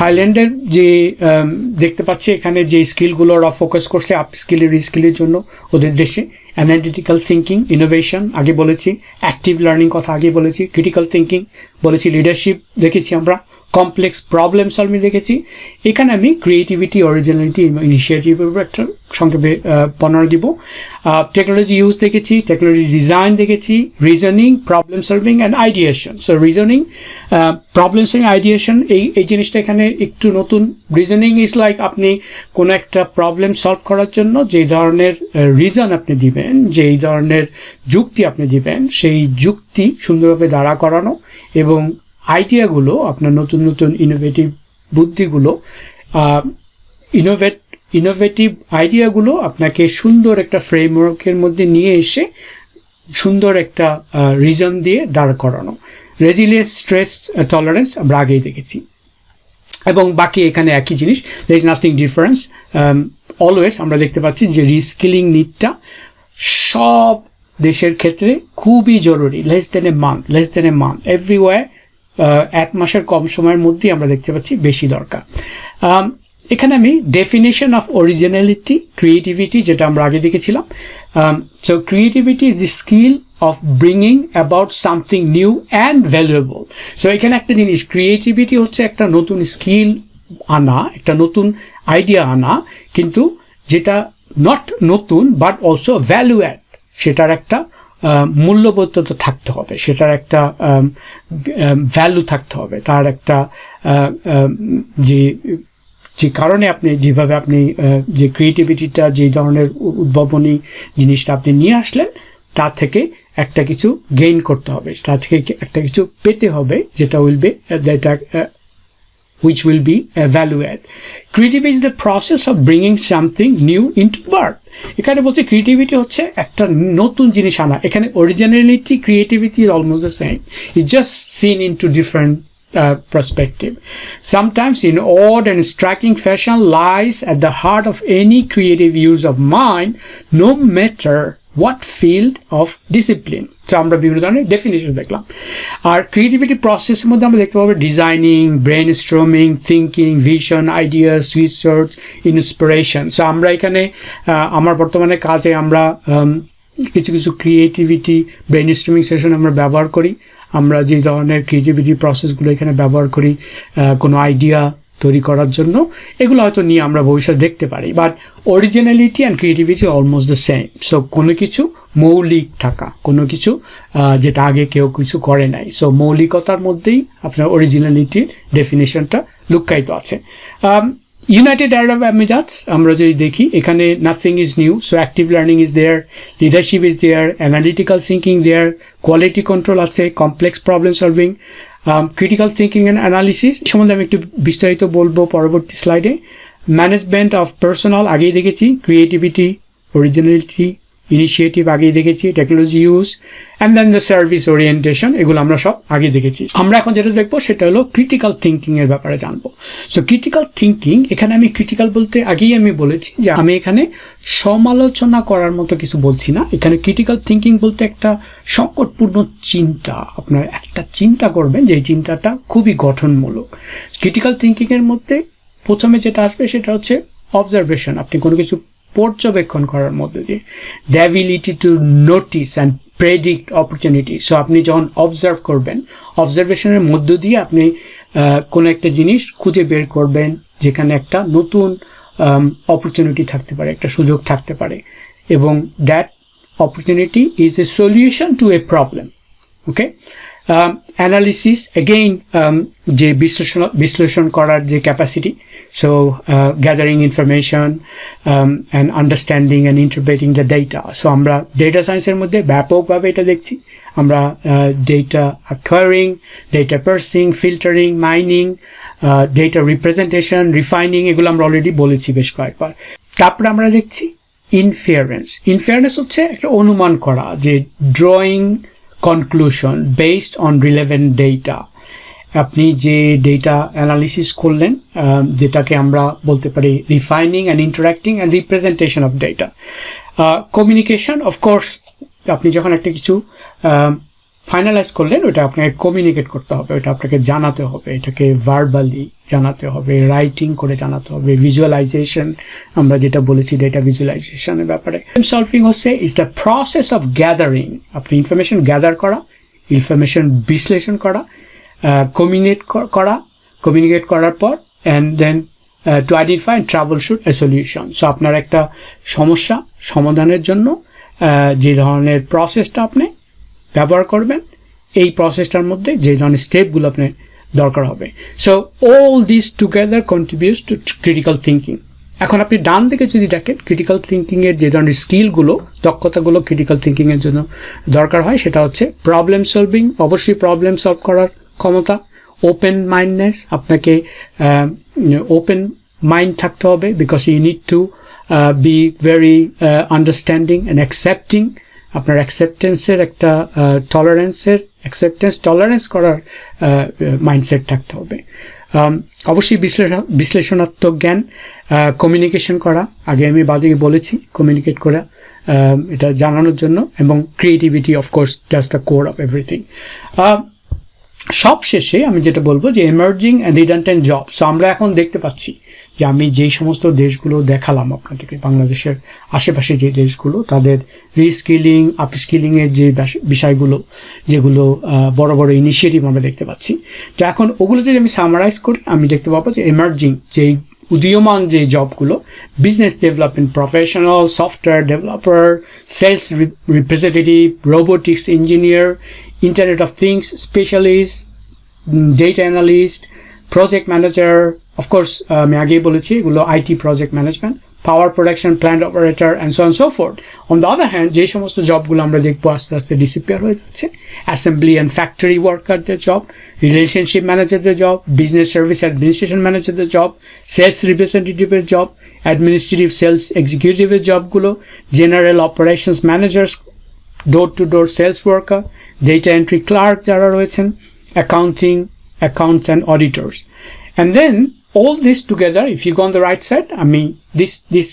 থাইল্যান্ডের যে দেখতে পাচ্ছি এখানে যে স্কিলগুলো ওরা ফোকাস করছে আপ স্কিলের রিস্কিলের জন্য ওদের দেশে, অ্যানালিটিক্যাল থিঙ্কিং, ইনোভেশন আগে বলেছি, অ্যাক্টিভ লার্নিং কথা আগে বলেছি, ক্রিটিক্যাল থিঙ্কিং বলেছি, লিডারশিপ দেখেছি আমরা, কমপ্লেক্স প্রবলেম সলভিং দেখেছি। এখানে আমি ক্রিয়েটিভিটি, অরিজিনালিটি, ইনিশিয়েটিভের উপর একটা সংক্ষেপে পনেরো দিব। টেকনোলজি ইউজ দেখেছি, টেকনোলজি ডিজাইন দেখেছি, reasoning, problem solving and ideation. So reasoning, problem solving, ideation এই জিনিসটা এখানে একটু নতুন। রিজনিং ইজ লাইক আপনি কোনো একটা প্রবলেম সলভ করার জন্য যে ধরনের রিজন আপনি দিবেন, যেই ধরনের যুক্তি আপনি দিবেন, সেই যুক্তি সুন্দরভাবে দাঁড়া করানো এবং আইডিয়াগুলো আপনার নতুন নতুন ইনোভেটিভ বুদ্ধিগুলো, ইনোভেটিভ আইডিয়াগুলো আপনাকে সুন্দর একটা ফ্রেমওয়ার্কের মধ্যে নিয়ে এসে সুন্দর একটা রিজন দিয়ে দাঁড় করানো। রেজিলিয়েন্স, স্ট্রেস টলারেন্স আমরা আগেই দেখেছি এবং বাকি এখানে একই জিনিস, there is nothing difference. Always আমরা দেখতে পাচ্ছি যে রিস্কিলিং নিডটা সব দেশের ক্ষেত্রে খুবই জরুরি। Less than a month everywhere, এক মাসের কম সময়ের মধ্যেই আমরা দেখতে পাচ্ছি বেশি দরকার। এখানে আমি ডেফিনেশন অফ অরিজিনালিটি, ক্রিয়েটিভিটি যেটা আমরা আগে দেখেছিলাম। So creativity is the skill of bringing about something new and valuable. So এখানে একটা জিনিস, ক্রিয়েটিভিটি হচ্ছে একটা নতুন স্কিল আনা, একটা নতুন আইডিয়া আনা, কিন্তু যেটা নট নতুন বাট অলসো ভ্যালু অ্যাড, সেটার একটা মূল্যবোধতা থাকতে হবে, সেটার একটা ভ্যালু থাকতে হবে, তার একটা যে কারণে আপনি যেভাবে আপনি যে ক্রিয়েটিভিটিটা, যে ধরনের উদ্ভাবনী জিনিসটা আপনি নিয়ে আসলেন, তার থেকে একটা কিছু গেইন করতে হবে, তার থেকে একটা কিছু পেতে হবে যেটা which will be a value add. Creativity is the process of bringing something new into birth. এখানে বলছে ক্রিয়েটিভিটি হচ্ছে একটা নতুন জিনিস আনা। এখানে originality, creativity is almost the same. It's just seen into different perspective. Sometimes in odd and striking fashion lies at the heart of any creative use of mind, no matter what field of discipline. So আমরা বিভিন্ন ধরনের definition দেখলাম। আর creativity প্রসেসের মধ্যে আমরা দেখতে পাবো designing, brain storming, thinking, vision, ideas, research, inspiration. So আমরা এখানে আমার বর্তমানে কাজে আমরা কিছু কিছু ক্রিয়েটিভিটি ব্রেন স্ট্রমিং সেশন আমরা ব্যবহার করি। আমরা যে ধরনের ক্রিয়েটিভিটি প্রসেসগুলো এখানে ব্যবহার করি কোনো আইডিয়া তৈরি করার জন্য, এগুলো হয়তো নিয়ে আমরা ভবিষ্যতে দেখতে পারি। But originality and creativity almost the same. So কোনো কিছু মৌলিক থাকা, কোনো কিছু যেটা আগে কেউ কিছু করে নাই, সো মৌলিকতার মধ্যেই আপনার অরিজিনালিটির ডেফিনেশনটা লুকায়িত আছে। ইউনাইটেড আরব আমিরাতস আমরা যদি দেখি, এখানে nothing is new. So active learning is there, leadership is there, analytical thinking there, quality control আছে, complex problem solving, critical thinking and analysis সম্বন্ধে আমি একটু বিস্তারিত বলবো পরবর্তী স্লাইডে। ম্যানেজমেন্ট অফ পার্সোনাল আগেই দেখেছি, ক্রিয়েটিভিটি, অরিজিনালিটি, ইনিশিয়েটিভ আগেই দেখেছি, technology use and then the service orientation, এগুলো আমরা সব আগে দেখেছি। আমরা এখন যেটা দেখবো সেটা হলো ক্রিটিক্যাল থিঙ্কিং এর ব্যাপারে জানবো। সো ক্রিটিক্যাল থিঙ্কিং, এখানে আমি ক্রিটিক্যাল বলতে আগেই আমি বলেছি যে আমি এখানে সমালোচনা করার মতো কিছু বলছি না। এখানে ক্রিটিক্যাল থিঙ্কিং বলতে একটা সংকটপূর্ণ চিন্তা, আপনার একটা চিন্তা করবেন যে চিন্তাটা খুবই গঠনমূলক। ক্রিটিক্যাল থিঙ্কিং এর মধ্যে প্রথমে যেটা আসবে সেটা হচ্ছে অবজারভেশন, আপনি কোনো কিছু পর্যবেক্ষণ করার মধ্যে দিয়ে, the ability to notice and predict opportunity. So আপনি যখন অবজার্ভ করবেন, অবজারভেশনের মধ্য দিয়ে আপনি কোনো একটা জিনিস খুঁজে বের করবেন যেখানে একটা নতুন অপরচুনিটি থাকতে পারে, একটা সুযোগ থাকতে পারে, এবং that opportunity is a solution to a problem. Okay, analysis again, যে বিশ্লেষণ করার যে capacity, so gathering information and understanding and interpreting the data. So আমরা ডেটা সায়েন্সের মধ্যে ব্যাপকভাবে এটা দেখছি। আমরা data acquiring, data parsing, filtering, mining, data representation, refining, এগুলো আমরা অলরেডি বলেছি বেশ কয়েকবার। তারপরে আমরা দেখছি ইনফারেন্স। ইনফারেন্স হচ্ছে একটা অনুমান করা, যে drawing conclusion based on relevant data। আপনি যে ডেটা অ্যানালিসিস করলেন, যেটাকে আমরা বলতে পারি refining and interacting and representation of data. Communication, of course আপনি যখন একটা কিছু ফাইনালাইজ করলেন, ওটা আপনাকে কমিউনিকেট করতে হবে, ওটা আপনাকে জানাতে হবে, এটাকে ভার্বালি জানাতে হবে, রাইটিং করে জানাতে হবে, ভিজুয়ালাইজেশন আমরা যেটা বলেছি ডেটা ভিজুয়ালাইজেশনের ব্যাপারে। প্রবলেম সলভিং হচ্ছে is the process of gathering, আপনি ইনফরমেশন গ্যাদার করা, ইনফরমেশন বিশ্লেষণ করা, কমিউনিকেট করার পর and then to identify and troubleshoot a solution. So আপনার একটা সমস্যা সমাধানের জন্য যে ধরনের প্রসেসটা আপনি ব্যবহার করবেন, এই প্রসেসটার মধ্যে যে ধরনের স্টেপগুলো আপনার দরকার হবে। So all this together contributes two critical thinking. এখন আপনি ডান দিকে যদি দেখেন, ক্রিটিক্যাল থিঙ্কিংয়ের যে ধরনের স্কিলগুলো, দক্ষতাগুলো ক্রিটিক্যাল থিঙ্কিংয়ের জন্য দরকার হয়, সেটা হচ্ছে প্রবলেম সলভিং, অবশ্যই প্রবলেম সলভ করার ক্ষমতা, ওপেন মাইন্ডনেস, আপনাকে ওপেন মাইন্ড থাকতে হবে, because you need to be very understanding and accepting. আপনার অ্যাকসেপ্টেন্সের একটা টলারেন্স করার মাইন্ডসেট থাকতে হবে। অবশ্যই বিশ্লেষণাত্মক জ্ঞান, কমিউনিকেশন করা, আগে আমি বাদিকে বলেছি কমিউনিকেট করা, এটা জানানোর জন্য, এবং creativity of course that's the core of everything. সব শেষে আমি যেটা বলবো যে emerging and redundant job. So আমরা এখন দেখতে পাচ্ছি যে আমি যেই সমস্ত দেশগুলো দেখালাম আপনাদেরকে, বাংলাদেশের আশেপাশে যে দেশগুলো, তাদের রিস্কিলিং আপস্কিলিংয়ের যে বিষয়গুলো, যেগুলো বড় বড় ইনিশিয়েটিভ আমরা দেখতে পাচ্ছি, তো এখন ওগুলো যদি আমি সামারাইজ করি, আমি দেখতে পাবো যে এমার্জিং যেই উদীয়মান যে জবগুলো, business development professional, software developer, sales representative, robotics engineer, internet of things specialist, data analyst, project manager, of course আমি আগেই বলেছি এগুলো IT project management, power production plant operator and so on so forth. On the other hand যে সমস্ত জবগুলো আমরা দেখবো আস্তে আস্তে ডিসঅ্যাপিয়ার হয়ে যাচ্ছে, অ্যাসেম্বলি অ্যান্ড ফ্যাক্টরি ওয়ার্কারদের জব, রিলেশনশিপ ম্যানেজারদের জব, বিজনেস সার্ভিস অ্যাডমিনিস্ট্রেশন ম্যানেজারদের জব, সেলস রিপ্রেজেন্টেটিভের জব, অ্যাডমিনিস্ট্রেটিভ সেলস এক্সিকিউটিভের জবগুলো, general operations managers, door to door sales worker, data entry clerk যারা রয়েছেন, accounting, accounts and auditors. And then all this together, if you go on the right side, I mean, this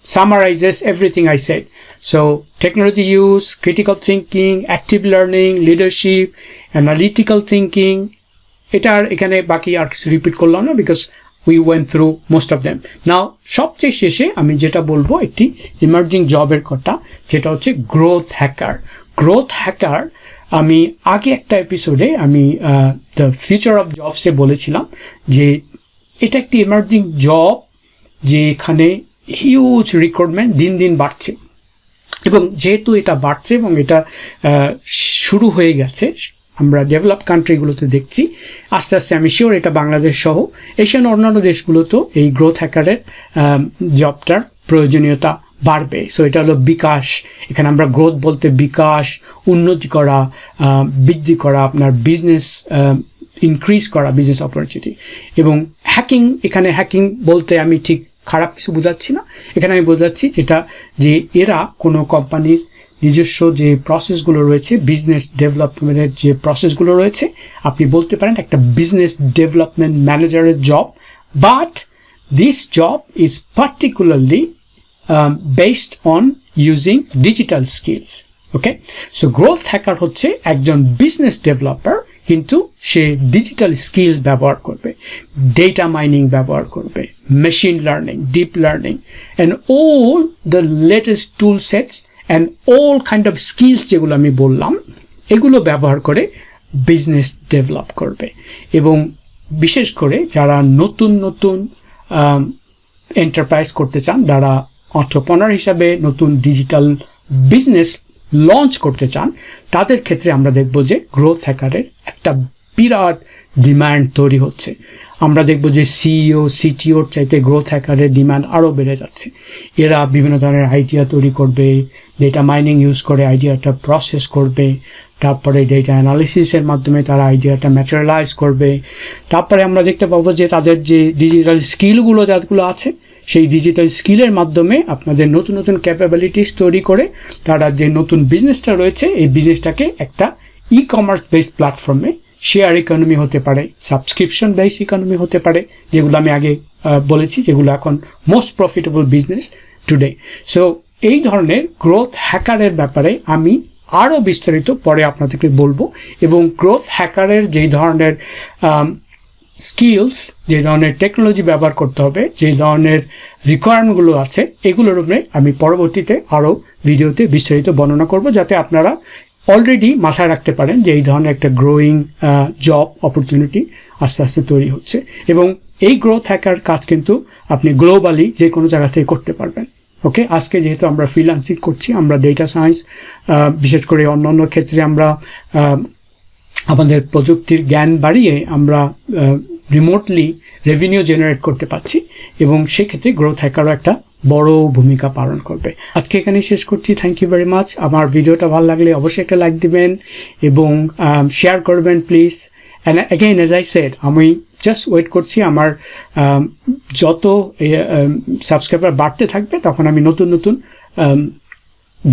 summarizes everything I said. So technology use, critical thinking, active learning, leadership, analytical thinking. এটার এখানে বাকি আর কিছু repeat করলাম না, because we went through most of them. Now সবচেয়ে শেষে আমি যেটা বলবো একটি ইমার্জিং জবের কথা, যেটা হচ্ছে গ্রোথ হ্যাকার। গ্রোথ হ্যাকার আমি আগে একটা এপিসোডে আমি দ্য ফিউচার অফ জবসে বলেছিলাম যে এটা একটি ইমার্জিং জব, যেখানে হিউজ রিক্রুটমেন্ট দিন দিন বাড়ছে, এবং যেহেতু এটা বাড়ছে এবং এটা শুরু হয়ে গেছে, আমরা ডেভেলপ কান্ট্রিগুলোতে দেখছি আস্তে আস্তে, আমি শিওর এটা বাংলাদেশ সহ এশিয়ান অন্যান্য দেশগুলোতেও এই গ্রোথ হ্যাকারের জবটার প্রয়োজনীয়তা বাড়বে। সো এটা হলো বিকাশ। এখানে আমরা গ্রোথ বলতে বিকাশ, উন্নতি করা, বৃদ্ধি করা, আপনার বিজনেস ইনক্রিজ করা, বিজনেস অপরচুনিটি। এবং হ্যাকিং, এখানে হ্যাকিং বলতে আমি ঠিক খারাপ কিছু বোঝাচ্ছি না, এখানে আমি বোঝাচ্ছি যেটা যে এরা কোনো কোম্পানির নিজস্ব যে প্রসেসগুলো রয়েছে, বিজনেস ডেভেলপমেন্টের যে প্রসেসগুলো রয়েছে, আপনি বলতে পারেন একটা বিজনেস ডেভেলপমেন্ট ম্যানেজারের job, but this job is particularly based on using digital skills. Okay, so growth hacker হচ্ছে একজন বিজনেস ডেভেলপার, কিন্তু সে ডিজিটাল স্কিলস ব্যবহার করবে, ডেটা মাইনিং ব্যবহার করবে, machine learning, deep learning, and all the latest tool sets and all kind of skills যেগুলো আমি বললাম, এগুলো ব্যবহার করে বিজনেস ডেভেলপ করবে। এবং বিশেষ করে যারা নতুন নতুন এন্টারপ্রাইজ করতে চান, যারা এন্টারপ্রেনার হিসাবে নতুন ডিজিটাল বিজনেস লঞ্চ করতে চান, তাদের ক্ষেত্রে আমরা দেখব যে গ্রোথ হ্যাকারের একটা বিরাট ডিমান্ড তৈরি হচ্ছে। আমরা দেখব যে সিইও সিটিওর চাইতে গ্রোথ হ্যাকারের ডিমান্ড আরও বেড়ে যাচ্ছে। এরা বিভিন্ন ধরনের আইডিয়া তৈরি করবে, ডেটা মাইনিং ইউজ করে আইডিয়াটা প্রসেস করবে, তারপরে ডেটা অ্যানালিসিসের মাধ্যমে তারা আইডিয়াটা ম্যাটেরিয়ালাইজ করবে। তারপরে আমরা দেখতে পাবো যে তাদের যে ডিজিটাল স্কিলগুলো যাগুলো আছে, সেই ডিজিটাল স্কিলের মাধ্যমে আপনাদের নতুন নতুন ক্যাপাবিলিটিস তৈরি করে তারা যে নতুন বিজনেসটা রয়েছে, এই বিজনেসটাকে একটা ই কমার্স বেসড প্ল্যাটফর্মে, শেয়ার ইকোনমি হতে পারে, সাবস্ক্রিপশন বেসড ইকোনমি হতে পারে, যেগুলো আমি আগে বলেছি, যেগুলো এখন most profitable business today. So এই ধরনের গ্রোথ হ্যাকারের ব্যাপারে আমি আরও বিস্তারিত পরে আপনাদেরকে বলবো, এবং গ্রোথ হ্যাকারের যেই ধরনের স্কিলস, যে ধরনের টেকনোলজি ব্যবহার করতে হবে, যে ধরনের রিকোয়ারমেন্টগুলো আছে, এগুলোর উপরে আমি পরবর্তীতে আরও ভিডিওতে বিস্তারিত বর্ণনা করব, যাতে আপনারা অলরেডি মাথায় রাখতে পারেন যে এই ধরনের একটা গ্রোয়িং জব অপরচুনিটি আস্তে আস্তে তৈরি হচ্ছে। এবং এই গ্রোথ হ্যাকার কাজ কিন্তু আপনি গ্লোবালি যে কোনো জায়গা থেকে করতে পারবেন। ওকে, আজকে যেহেতু আমরা ফ্রিল্যান্সিং করছি, আমরা ডেটা সায়েন্স বিশেষ করে অন্যান্য ক্ষেত্রে আমরা আমাদের প্রযুক্তির জ্ঞান বাড়িয়ে আমরা রিমোটলি রেভিনিউ জেনারেট করতে পারছি, এবং সেক্ষেত্রে গ্রোথ হ্যাকারও একটা বড় ভূমিকা পালন করবে। আজকে এখানেই শেষ করছি। Thank you very much. আমার ভিডিওটা ভালো লাগলে অবশ্যই একটা লাইক দিবেন এবং শেয়ার করবেন please. And again as I said, আমি জাস্ট ওয়েট করছি আমার যত সাবস্ক্রাইবার বাড়তে থাকবে তখন আমি নতুন নতুন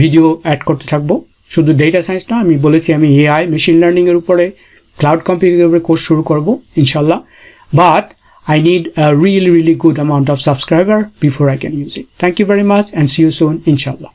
ভিডিও অ্যাড করতে থাকবো। শুধু ডেটা সায়েন্স না, আমি বলেছি আমি এআই, মেশিন লার্নিংয়ের উপরে, ক্লাউড কম্পিউটিংয়ের উপরে কোর্স শুরু করবো ইনশাল্লাহ। But I need a really good amount of subscriber before I can use it. Thank you very much and see you soon, inshallah.